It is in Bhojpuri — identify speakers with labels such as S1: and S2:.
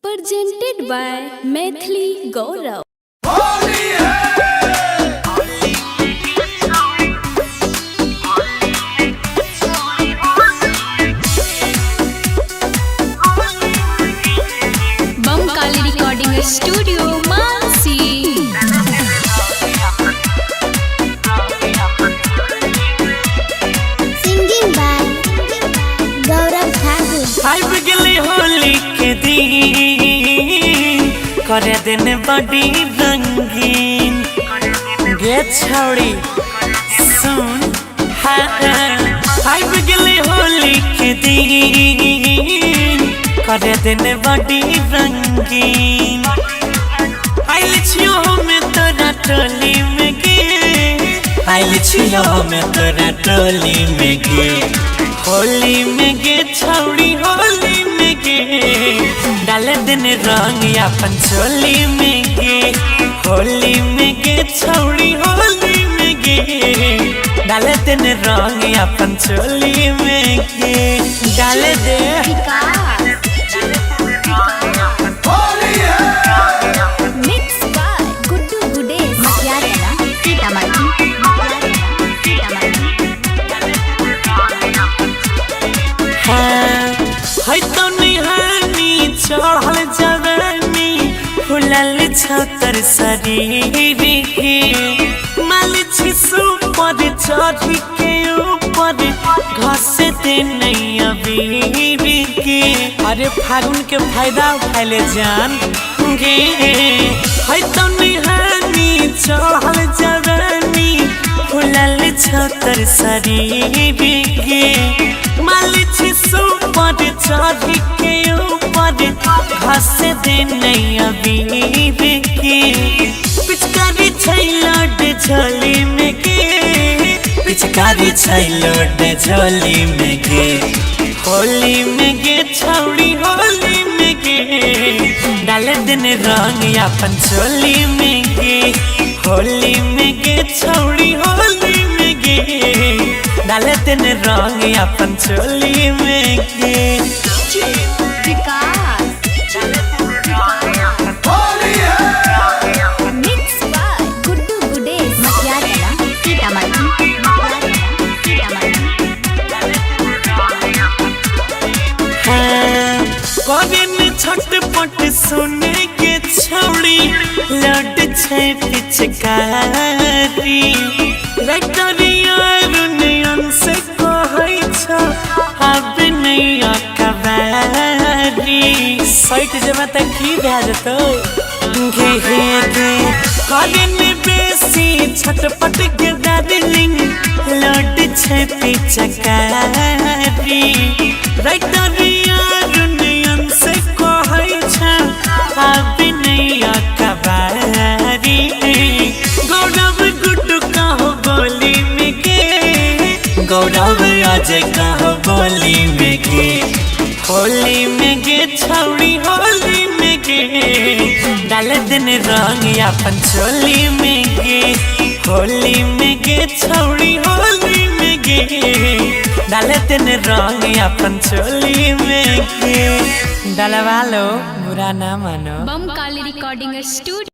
S1: Presented by Maithili Gaurav. Bamkali Recording Studio, Mansi.
S2: Singing by Gaurav Thakur.
S3: आई बिगली होली के दिन करे दिन बड़ी रंगीन गे छौड़ी सुन आई बिगली होली के दिन करे दिन बड़ी रंगीन आइल छियो में तोरा टोली में गे आइल छियो में तोरा टोली में गे होली में गे छौड़ी होली में गे डाल दिन रंग अपन चोली में गे होली में गे छौड़ी होली में गे डाल दिन रंग अपन चोली में गे डाल दे
S2: Mixed by Guddu Gudesh. Matyarala, Sitamarhi.
S3: है तो निहानी चढ़ल जवानी फुलल छतर शरीर के माल सुपर चढ़ी के ऊपर घस दे नहीं अबीर के अरे फागुन के फायदा उठाले जान गे है तो निहानी चढ़ल जवानी फुलल छतर शरीर के मालिच सुपर चढ़ी के ऊपर घस दे नहीं अबीर के पिचकारी छैलट झोली में के पिचकारी छैलट झोली में के होली में गे छौड़ी होली में गे डाल दिन रंग अपन चोली में गे होली में गे छौड़ी होली में गे डाल दिन रंग अपन चोली में गे
S2: Mixed by Guddu Gudesh. Matyarala, Sitamarhi.
S3: करेन छटपट सुने के छौड़ी लट छै पिचकारी रटरिया रुनियन से कहै छ अब नहीं अखबारी साइट जमा तक की भए जेतौ गे हे दे करेन बेसी छटपट के डार्लिंग लट छै पिचकारी रटरिया रुनियन से कहै छ अब नहीं अखबारी गौरव गुड्डू कहो बोली में गे गौरव अजय कहो बोली में गे होली में गे छौड़ी होली में गे डाल दिन रंग अपन चोली में गे होली में गे छौड़ी होली में गे डाल दिन रंग अपन चोली में गे डलवा लो बुरा ना मानो
S1: Bamkali Recording Studio.